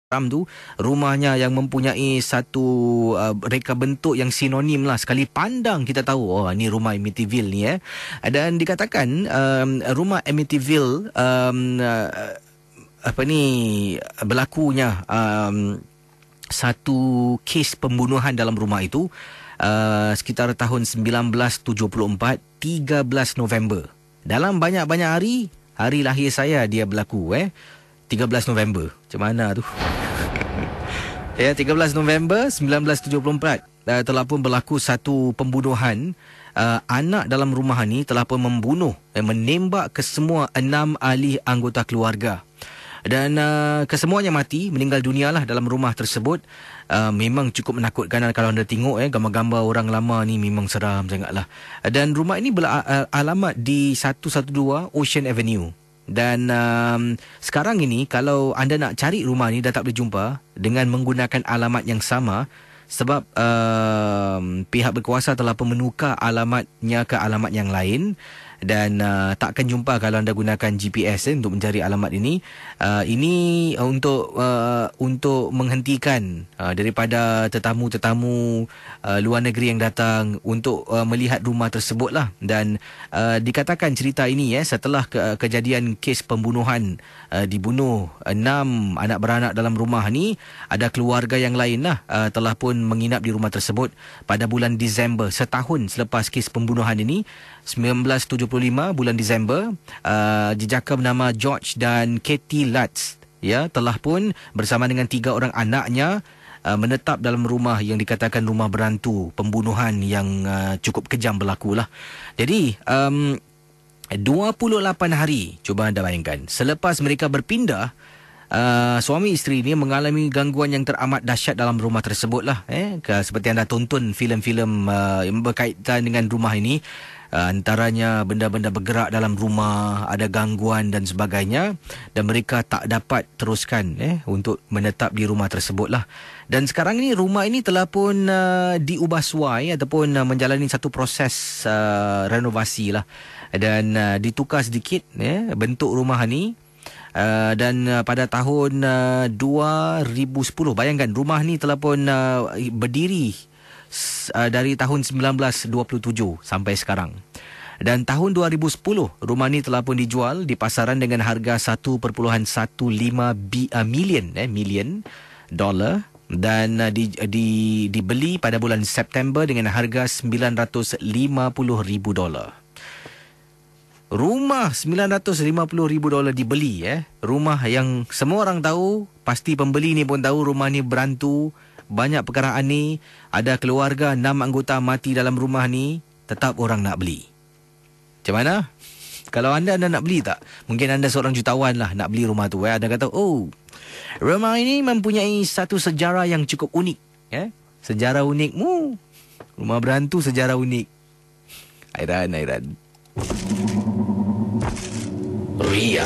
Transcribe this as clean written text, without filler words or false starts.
tu rumahnya yang mempunyai satu reka bentuk yang sinonim lah. Sekali pandang kita tahu, oh ni rumah Amityville ni dan dikatakan rumah Amityville berlakunya satu kes pembunuhan dalam rumah itu sekitar tahun 1974, 13 November. Dalam banyak-banyak hari lahir saya dia berlaku 13 November. Macam mana tu? 13 November 1974 telah pun berlaku satu pembunuhan. Anak dalam rumah ni telah pun membunuh dan menembak ke semua 6 ahli anggota keluarga. Dan kesemuanya mati, meninggal dunia lah dalam rumah tersebut. Memang cukup menakutkan kalau anda tengok gambar-gambar orang lama ni memang seram sangat lah. Dan rumah ini beralamat di 112 Ocean Avenue. Dan sekarang ini kalau anda nak cari rumah ni dah tak boleh jumpa dengan menggunakan alamat yang sama sebab pihak berkuasa telah pun menukar alamatnya ke alamat yang lain. Dan tak akan jumpa kalau anda gunakan GPS untuk mencari alamat ini. Ini untuk menghentikan daripada tetamu-tetamu luar negeri yang datang untuk melihat rumah tersebut lah. Dan dikatakan cerita ini setelah kejadian kes pembunuhan, dibunuh 6 anak beranak dalam rumah ni, ada keluarga yang lain lah telah pun menginap di rumah tersebut pada bulan Disember, setahun selepas kes pembunuhan ini. 1975 bulan Disember, jejaka bernama George dan Katie Lutz telah pun bersama dengan 3 orang anaknya menetap dalam rumah yang dikatakan rumah berantu. Pembunuhan yang cukup kejam berlakulah. Jadi 28 hari, cuba anda bayangkan, selepas mereka berpindah, suami isteri ini mengalami gangguan yang teramat dahsyat dalam rumah tersebut lah. Seperti anda tonton filem-filem yang berkaitan dengan rumah ini, antaranya benda-benda bergerak dalam rumah, ada gangguan dan sebagainya, dan mereka tak dapat teruskan untuk menetap di rumah tersebut lah. Dan sekarang ini rumah ini telah pun diubah suai ataupun menjalani satu proses renovasi lah, dan ditukar sedikit bentuk rumah ni. Dan pada tahun 2010, bayangkan rumah ni telah pun berdiri dari tahun 1927 sampai sekarang. Dan tahun 2010 rumah ni telah pun dijual di pasaran dengan harga 1.15 million dolar, dan dibeli pada bulan September dengan harga 950,000 dolar. Rumah 950,000 dolar dibeli rumah yang semua orang tahu, pasti pembeli ni pun tahu rumah ni berantu, banyak perkara aneh, ada keluarga 6 anggota mati dalam rumah ni, tetap orang nak beli. Macam mana? Kalau anda nak beli tak? Mungkin anda seorang jutawan lah nak beli rumah tu. Anda kata, oh, rumah ini mempunyai satu sejarah yang cukup unik. Sejarah unikmu. Rumah berantu sejarah unik. Airan. Ria.